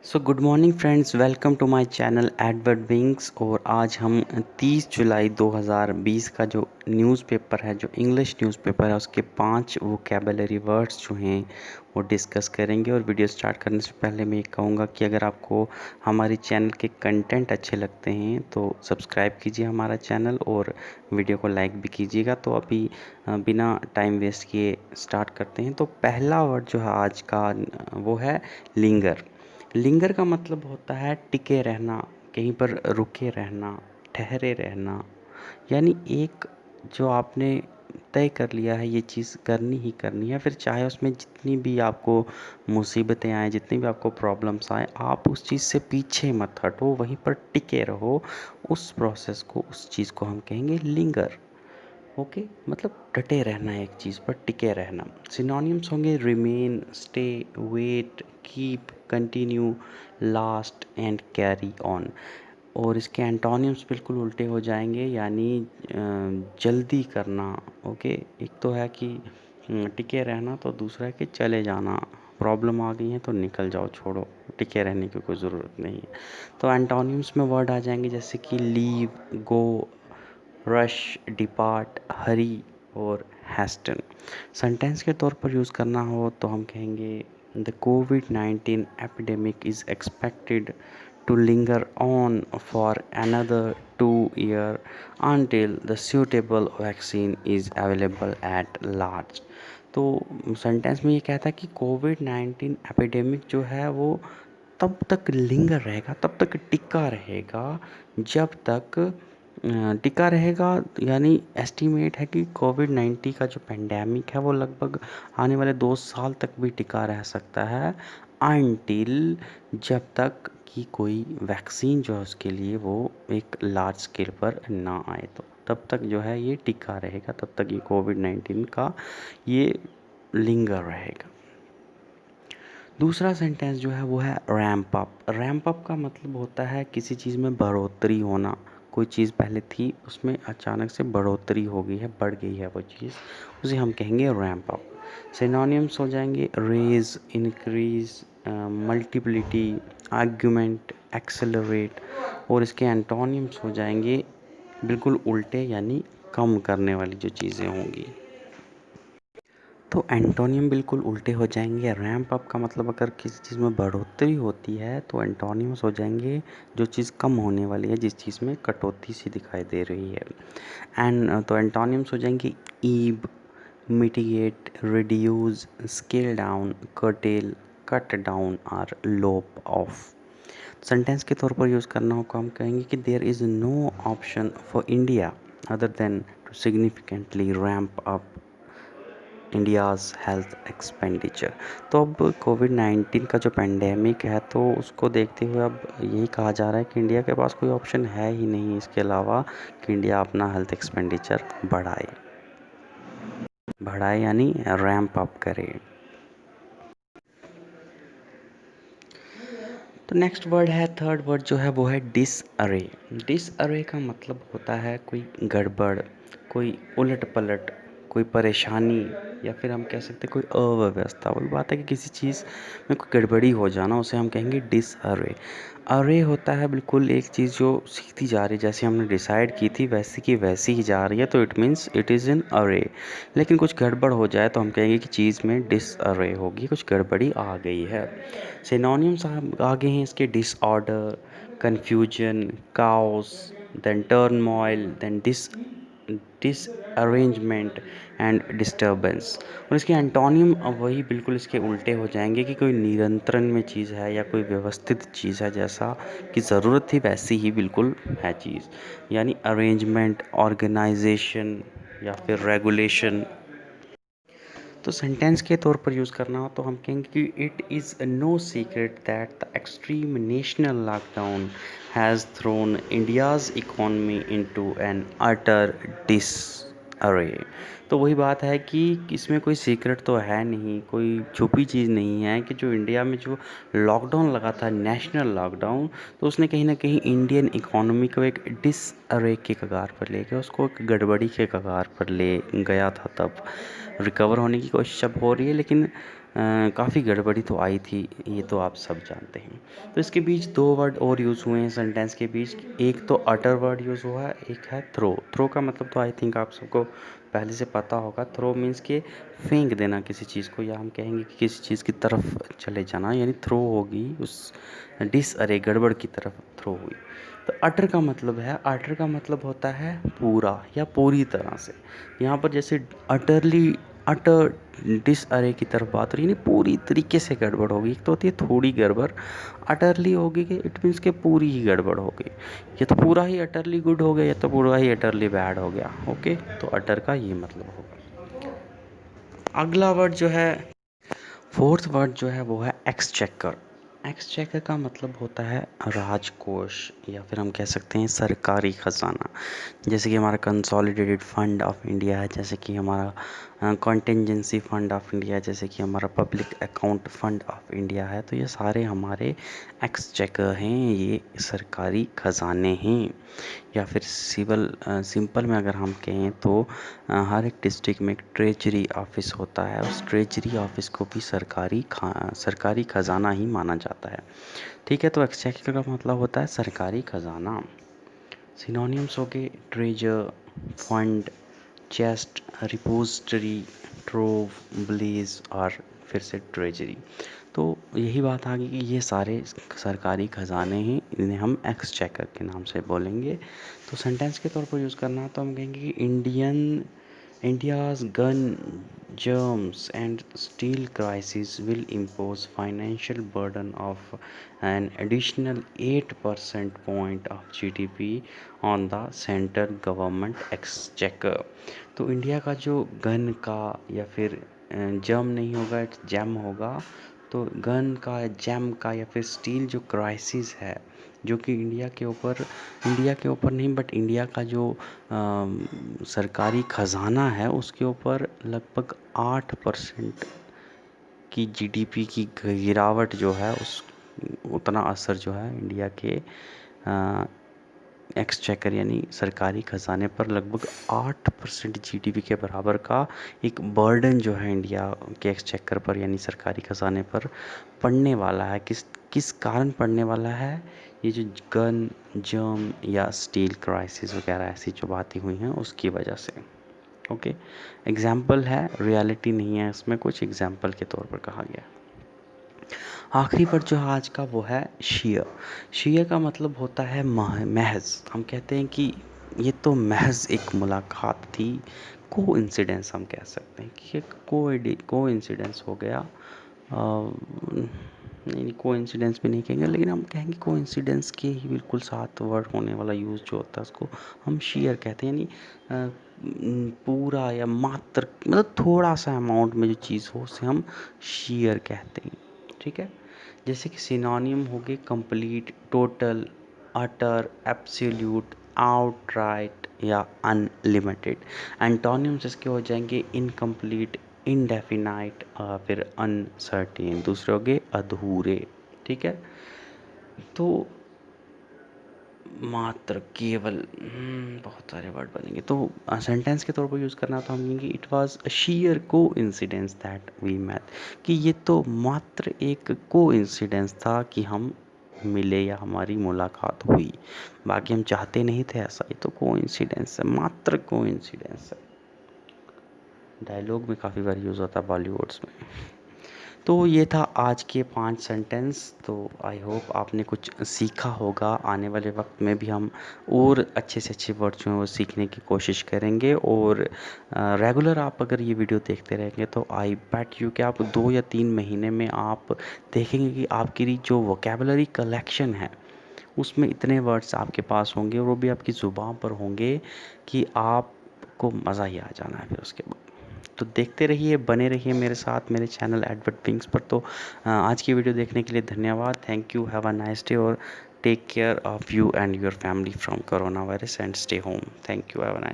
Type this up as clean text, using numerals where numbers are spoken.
So good morning friends, welcome to my channel Edward Wings. और आज हम 30 जुलाई 2020 का जो न्यूज़पेपर है, जो इंग्लिश न्यूज़पेपर है, उसके 5 वोकेबलरी वर्ड्स जो हैं वो डिस्कस करेंगे। और वीडियो स्टार्ट करने से पहले मैं ये कहूँगा कि अगर आपको हमारे चैनल के कंटेंट अच्छे लगते हैं तो सब्सक्राइब कीजिए हमारा चैनल और वीडियो को लाइक भी कीजिएगा। तो अभी बिना टाइम वेस्ट किए स्टार्ट करते हैं। तो पहला वर्ड जो है आज का वो है लिंगर। लिंगर का मतलब होता है टिके रहना, कहीं पर रुके रहना, ठहरे रहना। यानी एक जो आपने तय कर लिया है ये चीज़ करनी ही करनी है, फिर चाहे उसमें जितनी भी आपको मुसीबतें आए, जितनी भी आपको प्रॉब्लम्स आए, आप उस चीज़ से पीछे मत हटो, वहीं पर टिके रहो। उस प्रोसेस को, उस चीज़ को हम कहेंगे लिंगर। ओके, मतलब डटे रहना है, एक चीज़ पर टिके रहना। सिनोनिम्स होंगे remain, stay, wait, keep, continue, last and carry on. और इसके एंटोनिम्स बिल्कुल उल्टे हो जाएंगे, यानी जल्दी करना। ओके, एक तो है कि टिके रहना, तो दूसरा है कि चले जाना। प्रॉब्लम आ गई है तो निकल जाओ, छोड़ो, टिके रहने की कोई ज़रूरत नहीं है। तो एंटोनिम्स में वर्ड आ जाएंगे जैसे कि लीव, गो, रश, डिपार्ट, हरी और हैस्टन। सेंटेंस के तौर पर यूज़ करना हो तो हम कहेंगे the covid epidemic is expected to linger on for another 2 year until the suitable vaccine is available at large। तो सेंटेंस में ये कहता है कि कोविड-19 एपिडेमिक जो है वो तब तक लिंगर रहेगा, तब तक टिका रहेगा जब तक टिका रहेगा। यानी एस्टीमेट है कि कोविड-19 का जो पेंडेमिक है वो लगभग आने वाले 2 साल तक भी टिका रह सकता है, अनटिल, जब तक कि कोई वैक्सीन जो है उसके लिए वो एक लार्ज स्केल पर ना आए। तो तब तक जो है ये टिका रहेगा, तब तक ये कोविड-19 का ये लिंगर रहेगा। दूसरा सेंटेंस जो है वो है रैंप अप। रैंप अप का मतलब होता है किसी चीज़ में बढ़ोतरी होना। कोई चीज़ पहले थी, उसमें अचानक से बढ़ोतरी हो गई है, बढ़ गई है वो चीज़, उसे हम कहेंगे रैंप अप। सिनोनिम्स हो जाएंगे रेज, इंक्रीज, मल्टीप्लिटी, आर्ग्यूमेंट, एक्सेलरेट। और इसके एंटोनिम्स हो जाएंगे बिल्कुल उल्टे, यानी कम करने वाली जो चीज़ें होंगी। तो एंटोनियम बिल्कुल उल्टे हो जाएंगे। रैंप अप का मतलब अगर किसी चीज़ में बढ़ोतरी होती है तो एंटोनिम्स हो जाएंगे जो चीज़ कम होने वाली है, जिस चीज़ में कटौती सी दिखाई दे रही है। तो एंटोनिम्स हो जाएंगे ebb, mitigate, reduce, scale down, curtail, cut down और लोप ऑफ। सेंटेंस के तौर पर यूज़ करना हो तो हम कहेंगे कि there is no option for India other than to significantly ramp up India's health expenditure. तो अब कोविड-19 का जो पेंडेमिक है तो उसको देखते हुए अब यही कहा जा रहा है कि इंडिया के पास कोई ऑप्शन है ही नहीं इसके अलावा कि इंडिया अपना हेल्थ एक्सपेंडिचर बढ़ाए। बढ़ाए यानी रैंप अप करे। तो नेक्स्ट वर्ड है, थर्ड वर्ड जो है वो है डिसअरे। डिसअरे का मतलब होता है कोई गड़बड़, कोई उलट पलट, कोई परेशानी, या फिर हम कह सकते हैं कोई अव्यवस्था। वही बात है कि किसी चीज़ में कोई गड़बड़ी हो जाना, उसे हम कहेंगे डिसअरे। अरे होता है बिल्कुल एक चीज़ जो सीखती जा रही है, जैसे हमने डिसाइड की थी वैसी की वैसी ही जा रही है, तो it means it is in अरे। लेकिन कुछ गड़बड़ हो जाए तो हम कहेंगे कि चीज़ में डिसअरे होगी, कुछ गड़बड़ी आ गई है। सिनोनिम्स आगे हैं इसके disorder, confusion, chaos, then turmoil, then disarrangement and disturbance. और इसके एंटोनियम अब वही बिल्कुल इसके उल्टे हो जाएंगे कि कोई नियंत्रण में चीज़ है या कोई व्यवस्थित चीज़ है, जैसा कि ज़रूरत थी वैसी ही बिल्कुल है चीज़, यानी अरेंजमेंट, ऑर्गेनाइजेशन या फिर रेगुलेशन। तो सेंटेंस के तौर पर यूज़ करना हो तो हम कहेंगे कि it is no secret that the extreme national lockdown has thrown India's economy into an utter disarray. तो वही बात है कि इसमें कोई सीक्रेट तो है नहीं, कोई छुपी चीज़ नहीं है कि जो इंडिया में जो लॉकडाउन लगा था, नेशनल लॉकडाउन, तो उसने कहीं ना कहीं इंडियन इकोनॉमी को एक डिसअरे के कगार पर ले गया, उसको एक गड़बड़ी के कगार पर ले गया था। तब रिकवर होने की कोशिश अब हो रही है, लेकिन काफ़ी गड़बड़ी तो आई थी, ये तो आप सब जानते हैं। तो इसके बीच दो वर्ड और यूज़ हुए हैं सेंटेंस के बीच। एक तो अटर वर्ड यूज़ हुआ है, एक है थ्रो। थ्रो का मतलब तो आई थिंक आप सबको पहले से पता होगा। थ्रो मीन्स के फेंक देना किसी चीज़ को, या हम कहेंगे कि किसी चीज़ की तरफ चले जाना, यानी थ्रो होगी उस डिसअरे गड़बड़ की तरफ थ्रो हुई। तो अटर का मतलब है, अटर का मतलब होता है पूरा या पूरी तरह से। यहाँ पर जैसे अटरली, अटर डिसअरे की तरफ बात हो रही है, यानी पूरी तरीके से गड़बड़ होगी। एक तो होती है थोड़ी गड़बड़, अटरली होगी कि इट मीन्स के पूरी ही गड़बड़ हो गई। या तो पूरा ही अटरली गुड हो गया, या तो पूरा ही अटरली बैड हो गया। ओके, तो अटर का ये मतलब होगा। अगला वर्ड जो है, फोर्थ वर्ड जो है वो है एक्सचेकर। एक्सचेकर का मतलब होता है राजकोष, या फिर हम कह सकते हैं सरकारी खजाना। जैसे कि हमारा कंसोलिडेटेड फंड ऑफ इंडिया है, जैसे कि हमारा कॉन्टिजेंसी फंड ऑफ इंडिया है, जैसे कि हमारा public account fund of India है। तो ये सारे हमारे एक्सचेकर हैं, ये सरकारी खजाने हैं। या फिर सिंपल में अगर हम कहें तो हर एक डिस्ट्रिक्ट में एक ट्रेजरी ऑफिस होता है, उस ट्रेजरी ऑफिस को भी सरकारी खजाना ही माना जाता है। ठीक है, तो एक्सचेकर का मतलब होता है सरकारी खजाना। सिनोनिम्स हो गए treasure, fund, chest, repository, trove, blaze और फिर से ट्रेजरी। तो यही बात आ गई कि ये सारे सरकारी खजाने हैं, इन्हें हम एक्सचेकर के नाम से बोलेंगे। तो सेंटेंस के तौर पर यूज़ करना तो हम कहेंगे कि India's gun, germs and steel crisis will impose financial burden of an additional 8% point of GDP on the central government exchequer। तो इंडिया का जो गन का या फिर जर्म नहीं होगा, जैम होगा। तो गन का, जैम का या फिर स्टील जो क्राइसिस है, जो कि इंडिया के ऊपर नहीं बट इंडिया का जो सरकारी खजाना है उसके ऊपर लगभग 8% की जीडीपी की गिरावट जो है, उस उतना असर जो है इंडिया के एक्सचेकर यानी सरकारी खजाने पर लगभग 8% जीडीपी के बराबर का एक बर्डन जो है इंडिया के एक्सचेकर पर यानी सरकारी खजाने पर पड़ने वाला है। किस कारण पड़ने वाला है? ये जो गन, जर्म या स्टील क्राइसिस वगैरह ऐसी जो बातें हुई हैं उसकी वजह से। ओके, एग्जाम्पल है, रियलिटी नहीं है इसमें, कुछ एग्जाम्पल के तौर पर कहा गया। आखिरी वर्ड जो है आज का वो है शियर। शियर का मतलब होता है महज। हम कहते हैं कि ये तो महज एक मुलाकात थी, को इंसिडेंस हम कह सकते हैं कि एक को इंसिडेंस हो गया। नहीं, को इंसिडेंस भी नहीं कहेंगे, लेकिन हम कहेंगे को इंसिडेंस के ही बिल्कुल साथ वर्ड होने वाला यूज़ जो होता है उसको हम शियर कहते हैं। यानी पूरा या मात्र, मतलब थोड़ा सा अमाउंट में जो चीज़ हो उसे हम शियर कहते हैं। ठीक है, जैसे कि सिनोनिम हो गए कंप्लीट, टोटल, अटर, एब्सोल्यूट, आउटराइट या अनलिमिटेड। एंटोनिम्स इसके हो जाएंगे इनकम्प्लीट, इनडेफिनाइट और फिर अनसर्टेन। दूसरे हो गए अधूरे। ठीक है, तो मात्र, केवल, बहुत सारे वर्ड बनेंगे। तो सेंटेंस के तौर पर यूज़ करना तो हम कहेंगे इट वाज अ शीयर को इंसिडेंस दैट वी मेट, कि ये तो मात्र एक को इंसिडेंस था कि हम मिले या हमारी मुलाकात हुई, बाकी हम चाहते नहीं थे ऐसा, ये तो को इंसिडेंस है, मात्र को इंसिडेंस है। डायलॉग में काफ़ी बार यूज़ होता है बॉलीवुड्स में। तो ये था आज के 5 सेंटेंस। तो आई होप आपने कुछ सीखा होगा। आने वाले वक्त में भी हम और अच्छे से अच्छे वर्ड जो हैं वो सीखने की कोशिश करेंगे, और रेगुलर आप अगर ये वीडियो देखते रहेंगे तो आई बेट यू कि आप 2 या 3 महीने में आप देखेंगे कि आपकी जो वोकेबलरी कलेक्शन है उसमें इतने वर्ड्स आपके पास होंगे और वो भी आपकी ज़ुबान पर होंगे कि आपको मज़ा ही आ जाना है फिर उसके बाद। तो देखते रहिए, बने रहिए मेरे साथ मेरे चैनल एडवर्ड विंग्स पर। तो आज की वीडियो देखने के लिए धन्यवाद। Thank you, have a nice day, और take care of you and your family from corona virus and stay home. Thank you, have a nice